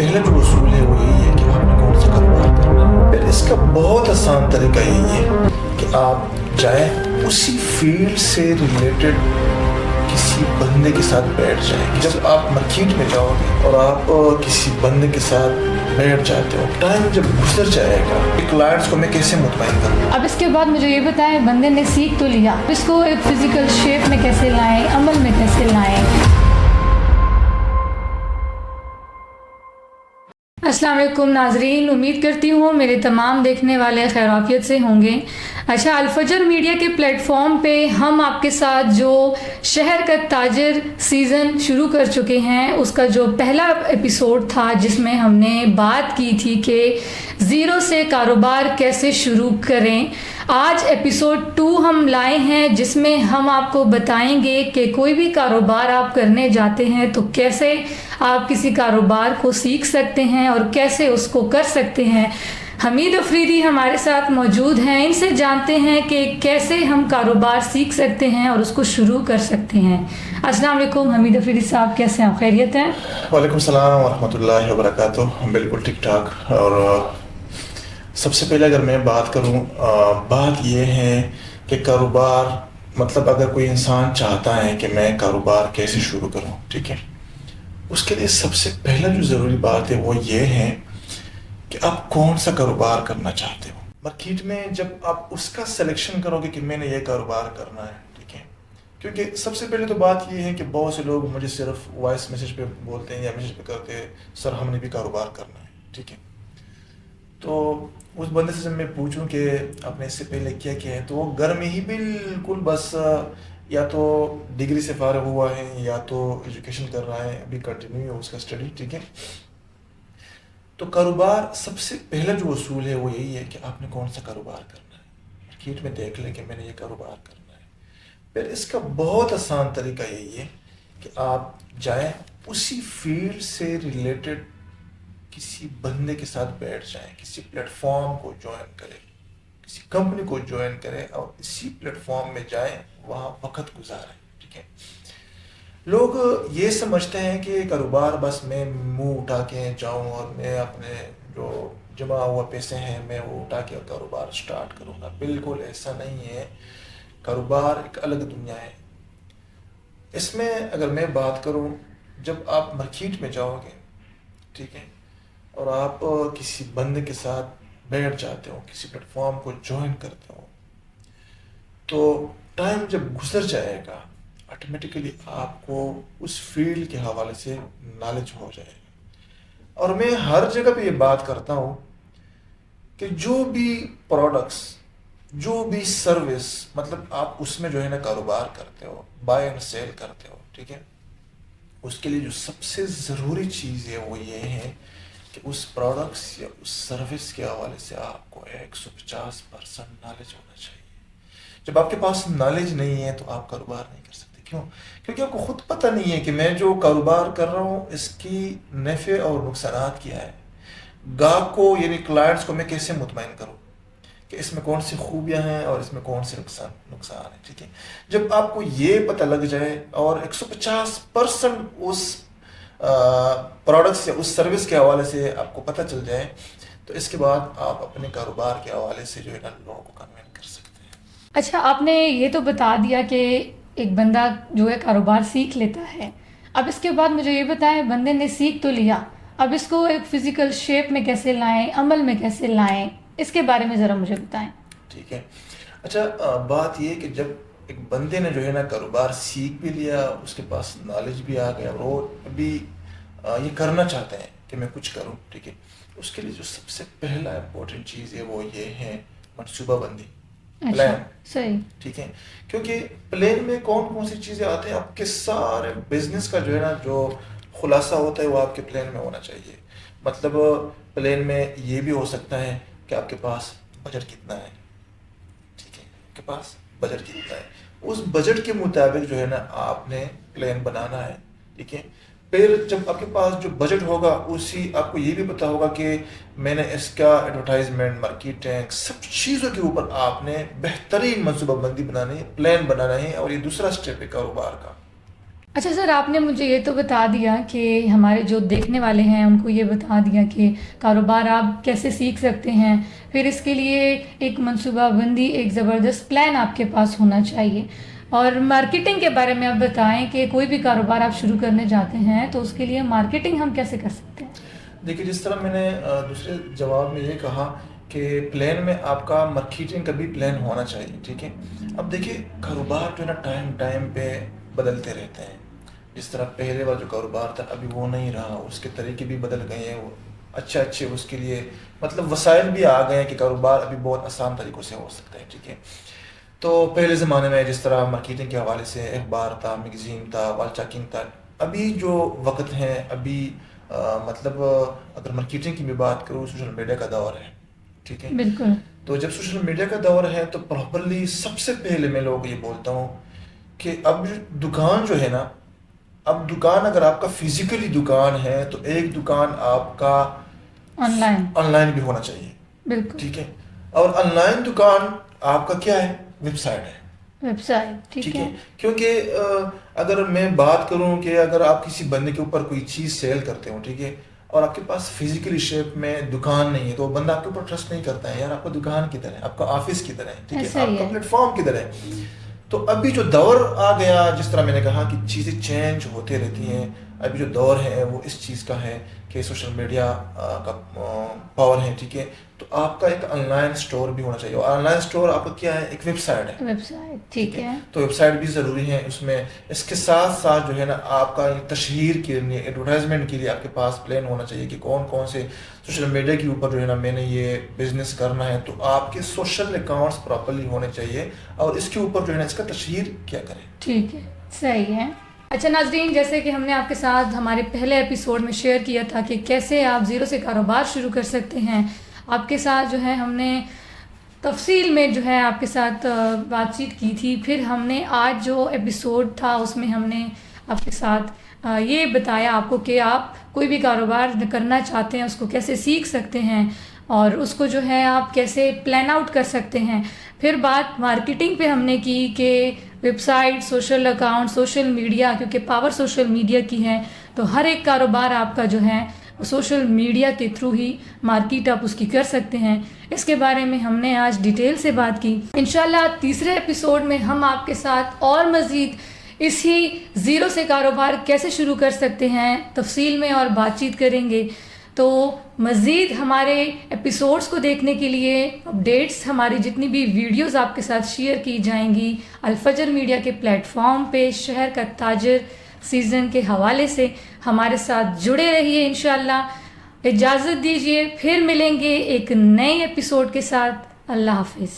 पहला जो उसूल है वो यही है कि आपने कौन सा कारोबार करना है। फिर इसका बहुत आसान तरीका यही है कि आप जाएं उसी फील्ड से रिलेटेड किसी बंदे के साथ बैठ जाएं। जब आप मार्केट में जाओगे और आप किसी बंदे के साथ बैठ जाते हो, टाइम जब गुजर जाएगा, क्लाइंट्स को मैं कैसे मुतमईन करूँ। अब इसके बाद मुझे ये बताएं, बंदे ने सीख तो लिया, इसको एक फिजिकल शेप में कैसे लाएं, अमल में कैसे लाएं। अस्सलाम वालेकुम नाजरीन, उम्मीद करती हूँ मेरे तमाम देखने वाले खैराफियत से होंगे। अच्छा, अल-फजर मीडिया के प्लेटफॉर्म पे हम आपके साथ जो शहर का ताजिर सीज़न शुरू कर चुके हैं, उसका जो पहला एपिसोड था जिसमें हमने बात की थी कि ज़ीरो से कारोबार कैसे शुरू करें, आज एपिसोड 2 हम लाए हैं जिसमें हम आपको बताएंगे कि कोई भी कारोबार आप करने जाते हैं तो कैसे आप किसी कारोबार को सीख सकते हैं और कैसे उसको कर सकते हैं। हमीद अफरीदी हमारे साथ मौजूद हैं, इनसे जानते हैं कि कैसे हम कारोबार सीख सकते हैं और उसको शुरू कर सकते हैं। अस्सलाम वालेकुम हमीद अफरीदी साहब, कैसे हैं, खैरियत हैं? वालेकुम सलाम व रहमतुल्लाहि व बरकातुहू। बिल्कुल ठीक ठाक। और सबसे पहले अगर मैं बात करूं, बात ये है कि कारोबार मतलब अगर कोई इंसान चाहता है कि मैं कारोबार कैसे शुरू करूं, ठीक है, उसके लिए सबसे पहला जो ज़रूरी बात है वो ये है कि आप कौन सा कारोबार करना चाहते हो। मार्केट में जब आप उसका सिलेक्शन करोगे कि मैंने ये कारोबार करना है, ठीक है, क्योंकि सबसे पहले तो बात ये है कि बहुत से लोग मुझे सिर्फ वॉइस मैसेज पे बोलते हैं या मैसेज पे करते हैं, सर हमने भी कारोबार करना है, ठीक है। तो उस बंदे से जब मैं पूछूं कि आपने इससे पहले क्या किया है, तो वो घर में ही बिल्कुल बस या तो डिग्री से फारिग हुआ है या तो एजुकेशन कर रहा है, अभी कंटिन्यू है उसका स्टडी, ठीक है। तो कारोबार सबसे पहला जो उसूल है वो यही है कि आपने कौन सा कारोबार करना है। मार्केट में देख लें कि मैंने ये कारोबार करना है। फिर इसका बहुत आसान तरीका यही है कि आप जाएं उसी फील्ड से रिलेटेड किसी बंदे के साथ बैठ जाएं, किसी प्लेटफॉर्म को ज्वाइन करें, किसी कंपनी को ज्वाइन करें और इसी प्लेटफॉर्म में जाएं, वहाँ वक्त गुजारें, ठीक है। लोग ये समझते हैं कि कारोबार बस मैं मुंह उठा के जाऊं और मैं अपने जो जमा हुआ पैसे हैं मैं वो उठा के कारोबार स्टार्ट करूंगा। बिल्कुल ऐसा नहीं है। कारोबार एक अलग दुनिया है। इसमें अगर मैं बात करूं, जब आप मार्केट में जाओगे, ठीक है, और आप किसी बंदे के साथ बैठ जाते हो, किसी प्लेटफॉर्म को ज्वाइन करते हो, तो टाइम जब गुजर जाएगा ऑटोमेटिकली आपको उस फील्ड के हवाले से नॉलेज हो जाएगा। और मैं हर जगह पे ये बात करता हूँ कि जो भी प्रोडक्ट्स, जो भी सर्विस, मतलब आप उसमें जो है ना कारोबार करते हो, बाय एंड सेल करते हो, ठीक है, उसके लिए जो सबसे ज़रूरी चीज़ है वो ये है कि उस प्रोडक्ट्स या उस सर्विस के हवाले से आपको 150% नॉलेज होना चाहिए। जब आपके पास नॉलेज नहीं है तो आप कारोबार नहीं कर सकते। क्यों? क्योंकि आपको खुद पता नहीं है कि मैं जो कारोबार कर रहा हूँ इसकी नफ़े और नुकसानात क्या है। गाहक को यानी क्लाइंट्स को मैं कैसे मुतमईन करूँ कि इसमें कौन सी खूबियाँ हैं और इसमें कौन से नुकसान है, ठीक है। जब आपको ये पता लग जाए और 150% उस प्रोडक्ट्स या उस सर्विस के हवाले से आपको पता चल जाए, तो इसके बाद आप अपने कारोबार के हवाले से जो है ना लोगों को कन्विंस कर सकते हैं। अच्छा, आपने ये तो बता दिया कि एक बंदा जो है कारोबार सीख लेता है। अब इसके बाद मुझे ये बताएं, बंदे ने सीख तो लिया, अब इसको एक फिजिकल शेप में कैसे लाएं, अमल में कैसे लाएं, इसके बारे में ज़रा मुझे बताएं। ठीक है। अच्छा, बात ये कि जब एक बंदे ने जो है ना कारोबार सीख भी लिया, उसके पास नॉलेज भी आ गया और वो अभी ये करना चाहते हैं कि मैं कुछ करूं, ठीक है, उसके लिए जो सबसे पहला इम्पोर्टेंट चीज़ है वो ये है मनसूबाबंदी, प्लान। सही, ठीक है, क्योंकि प्लान में कौन कौन सी चीज़ें आते हैं, आपके सारे बिजनेस का जो है ना जो खुलासा होता है वो आपके प्लान में होना चाहिए। मतलब प्लान में ये भी हो सकता है कि आपके पास बजट कितना है, ठीक है, आपके पास बजट कितना है, उस बजट के मुताबिक जो है ना आपने प्लान बनाना है, ठीक है। फिर जब आपके पास जो बजट होगा उसी आपको ये भी पता होगा कि मैंने इसका एडवर्टाइजमेंट, मार्केटिंग, सब चीज़ों के ऊपर आपने बेहतरीन मनसूबाबंदी बनानी है, प्लान बनाना है। और ये दूसरा स्टेप है कारोबार का। اچھا سر، آپ نے مجھے یہ تو بتا دیا کہ ہمارے جو دیکھنے والے ہیں ان کو یہ بتا دیا کہ کاروبار آپ کیسے سیکھ سکتے ہیں، پھر اس کے لیے ایک منصوبہ بندی، ایک زبردست پلان آپ کے پاس ہونا چاہیے، اور مارکیٹنگ کے بارے میں آپ بتائیں کہ کوئی بھی کاروبار آپ شروع کرنے جاتے ہیں تو اس کے لیے مارکیٹنگ ہم کیسے کر سکتے ہیں؟ دیکھیے، جس طرح میں نے دوسرے جواب میں یہ کہا کہ پلان میں آپ کا مارکیٹنگ کا بھی پلان ہونا چاہیے، ٹھیک ہے. اب دیکھیے، کاروبار جو ہے نا ٹائم پہ بدلتے رہتے ہیں. جس طرح پہلے والا جو کاروبار تھا ابھی وہ نہیں رہا، اس کے طریقے بھی بدل گئے ہیں. وہ اچھے اس کے لیے مطلب وسائل بھی آ گئے ہیں کہ کاروبار ابھی بہت آسان طریقوں سے ہو سکتا ہے، ٹھیک ہے. تو پہلے زمانے میں جس طرح مارکیٹنگ کے حوالے سے اخبار تھا، میگزین تھا، وال چاکنگ تھا. ابھی جو وقت ہے، ابھی مطلب اگر مارکیٹنگ کی بھی بات کروں، سوشل میڈیا کا دور ہے، ٹھیک ہے. بالکل. تو جب سوشل میڈیا کا دور ہے تو پراپرلی سب سے پہلے میں لوگوں کو یہ بولتا ہوں کہ اب دکان جو ہے نا، اب دکان اگر آپ کا فزیکلی دکان ہے تو ایک دکان آپ کا آن لائن بھی ہونا چاہیے. بالکل. ٹھیک ہے. اور آن لائن دکان آپ کا کیا ہے؟ ویب سائٹ ہے. Website. ٹھیک ہے. کیونکہ اگر میں بات کروں کہ اگر آپ کسی بندے کے اوپر کوئی چیز سیل کرتے ہو، ٹھیک ہے، اور آپ کے پاس فزیکلی شیپ میں دکان نہیں ہے، تو وہ بندہ آپ کے اوپر ٹرسٹ نہیں کرتا ہے. یار آپ کا دکان کدھر ہے، آپ کا آفس کدھر ہے، ٹھیک ہے، آپ کا پلیٹ فارم کدھر ہے. تو ابھی جو دور آ گیا، جس طرح میں نے کہا کہ چیزیں چینج ہوتے رہتی ہیں، ابھی جو دور ہے وہ اس چیز کا ہے کہ سوشل میڈیا کا پاور ہے، ٹھیک ہے. تو آپ کا ایک آن لائن سٹور بھی ہونا چاہیے. اور آن لائن سٹور آپ کا کیا ہے؟ ایک ویب سائٹ ہے. Website. ٹھیک ہے. تو ویب سائٹ بھی ضروری ہے. اس میں اس کے ساتھ ساتھ جو ہے نا آپ کا تشہیر کے لیے، ایڈورٹائزمنٹ کے لیے آپ کے پاس پلان ہونا چاہیے کہ کون سے سوشل میڈیا کے اوپر جو ہے نا میں نے یہ بزنس کرنا ہے. تو آپ کے سوشل اکاؤنٹس پراپرلی ہونے چاہیے اور اس کے اوپر جو ہے نا اس کا تشہیر کیا کریں. ٹھیک ہے. صحیح ہے. اچھا ناظرین، جیسے کہ ہم نے آپ کے ساتھ ہمارے پہلے ایپیسوڈ میں شیئر کیا تھا کہ کیسے آپ زیرو سے کاروبار شروع کر سکتے ہیں، آپ کے ساتھ جو ہے ہم نے تفصیل میں جو ہے آپ کے ساتھ بات چیت کی تھی. پھر ہم نے آج جو ایپیسوڈ تھا اس میں ہم نے آپ کے ساتھ یہ بتایا آپ کو کہ آپ کوئی بھی کاروبار کرنا چاہتے ہیں اس کو کیسے سیکھ سکتے ہیں اور اس کو جو ہے آپ کیسے پلان آؤٹ کر سکتے ہیں. پھر بات مارکیٹنگ پہ ہم نے کی کہ website, social account, social media, کیونکہ پاور سوشل میڈیا کی ہے تو ہر ایک کاروبار آپ کا جو ہے سوشل میڈیا کے تھرو ہی مارکیٹ آپ اس کی کر سکتے ہیں. اس کے بارے میں ہم نے آج ڈیٹیل سے بات کی. انشاءاللہ تیسرے ایپیسوڈ میں ہم آپ کے ساتھ اور مزید اسی زیرو سے کاروبار کیسے شروع کر سکتے ہیں تفصیل میں اور بات چیت کریں گے. تو مزید ہمارے ایپیسوڈز کو دیکھنے کے لیے، اپڈیٹس، ہماری جتنی بھی ویڈیوز آپ کے ساتھ شیئر کی جائیں گی الفجر میڈیا کے پلیٹ فارم پہ شہر کا تاجر سیزن کے حوالے سے، ہمارے ساتھ جڑے رہیے. انشاءاللہ اجازت دیجیے، پھر ملیں گے ایک نئے ایپیسوڈ کے ساتھ. اللہ حافظ.